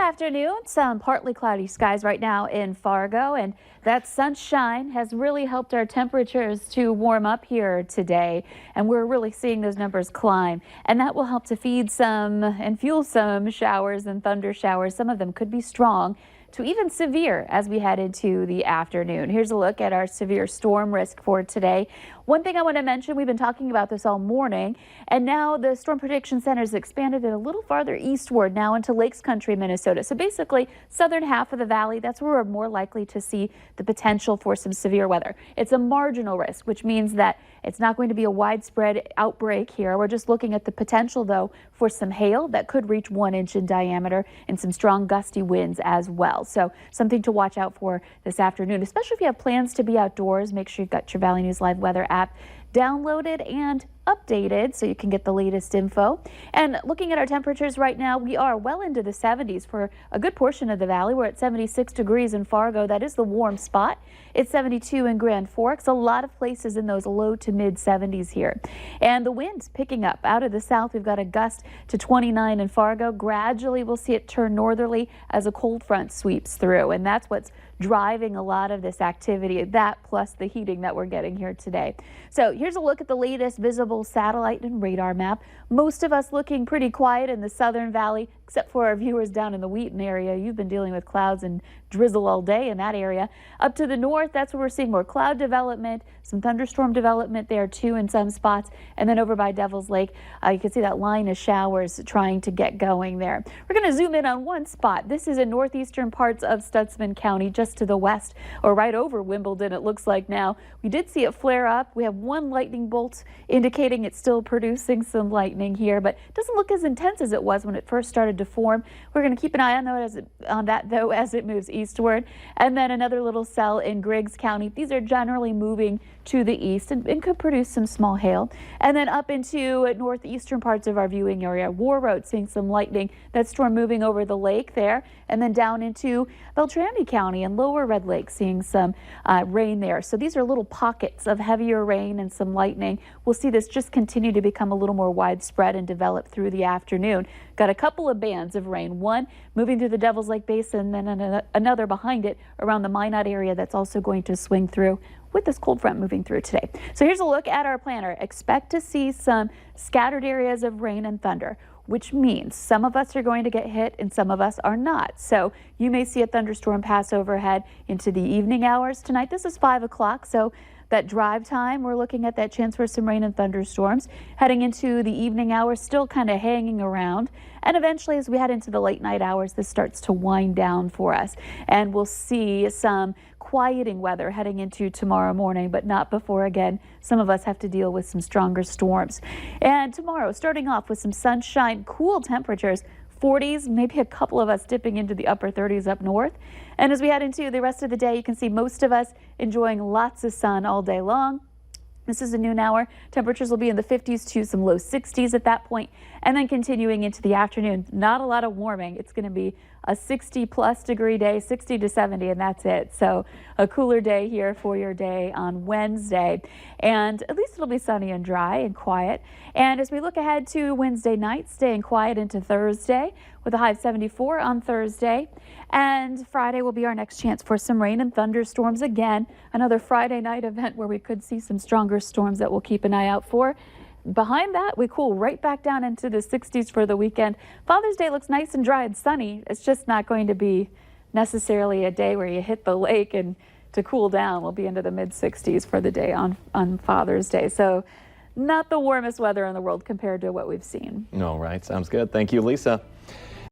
afternoon. Some partly cloudy skies right now in Fargo, and that sunshine has really helped our temperatures to warm up here today, and we're really seeing those numbers climb, and that will help to feed some and fuel some showers and thunder showers. Some of them could be strong to even severe as we head into the afternoon. Here's a look at our severe storm risk for today. One thing I want to mention, we've been talking about this all morning, and now the Storm Prediction Center has expanded it a little farther eastward now into Lakes Country, Minnesota. So basically, southern half of the valley, that's where we're more likely to see the potential for some severe weather. It's a marginal risk, which means that it's not going to be a widespread outbreak here. We're just looking at the potential, though, for some hail that could reach 1 inch in diameter and some strong gusty winds as well. So something to watch out for this afternoon, especially if you have plans to be outdoors. Make sure you've got your Valley News Live weather app downloaded and updated so you can get the latest info. And looking at our temperatures right now, we are well into the 70s for a good portion of the valley. We're at 76 degrees in Fargo. That is the warm spot. It's 72 in Grand Forks. A lot of places in those low to mid 70s here. And the wind's picking up out of the south. We've got a gust to 29 in Fargo. Gradually we'll see it turn northerly as a cold front sweeps through, and that's what's driving a lot of this activity, that plus the heating that we're getting here today. So here's a look at the latest visible satellite and radar map. Most of us looking pretty quiet in the southern valley, except for our viewers down in the Wheaton area. You've been dealing with clouds and drizzle all day in that area. Up to the north, that's where we're seeing more cloud development, some thunderstorm development there too in some spots. And then over by Devil's Lake, you can see that line of showers trying to get going there. We're going to zoom in on one spot. This is in northeastern parts of Stutsman County, just to the west, or right over Wimbledon, it looks like now. We did see it flare up. We have one lightning bolt indicating it's still producing some lightning here, but it doesn't look as intense as it was when it first started to form. We're going to keep an eye on that though as it moves eastward. And then another little cell in Griggs County. These are generally moving to the east and could produce some small hail. And then up into northeastern parts of our viewing area, Warroad seeing some lightning. That storm moving over the lake there, and then down into Beltrami County and Lower Red Lake seeing some rain there. So these are little pockets of heavier rain and some lightning. We'll see this just continue to become a little more widespread and develop through the afternoon. Got a couple of bands of rain, one moving through the Devil's Lake Basin, then another behind it around the Minot area that's also going to swing through with this cold front moving through today. So here's a look at our planner. Expect to see some scattered areas of rain and thunder, which means some of us are going to get hit and some of us are not. So you may see a thunderstorm pass overhead into the evening hours tonight. This is 5 o'clock, so that drive time, we're looking at that chance for some rain and thunderstorms. Heading into the evening hours, still kind of hanging around. And eventually, as we head into the late night hours, this starts to wind down for us. And we'll see some quieting weather heading into tomorrow morning, but not before, again, some of us have to deal with some stronger storms. And tomorrow, starting off with some sunshine, cool temperatures, 40s, maybe a couple of us dipping into the upper 30s up north. And as we head into the rest of the day, you can see most of us enjoying lots of sun all day long. This is a noon hour. Temperatures will be in the 50s to some low 60s at that point. And then continuing into the afternoon, not a lot of warming. It's going to be a 60+ degree day, 60 to 70, and that's it. So a cooler day here for your day on Wednesday. And at least it'll be sunny and dry and quiet. And as we look ahead to Wednesday night, staying quiet into Thursday with a high of 74 on Thursday. And Friday will be our next chance for some rain and thunderstorms again. Another Friday night event where we could see some stronger storms that we'll keep an eye out for. Behind that, we cool right back down into the 60s for the weekend. Father's Day looks nice and dry and sunny. It's just not going to be necessarily a day where you hit the lake, and to cool down, we'll be into the mid 60s for the day on Father's Day. So not the warmest weather in the world compared to what we've seen. No, right. Sounds good. Thank you, Lisa.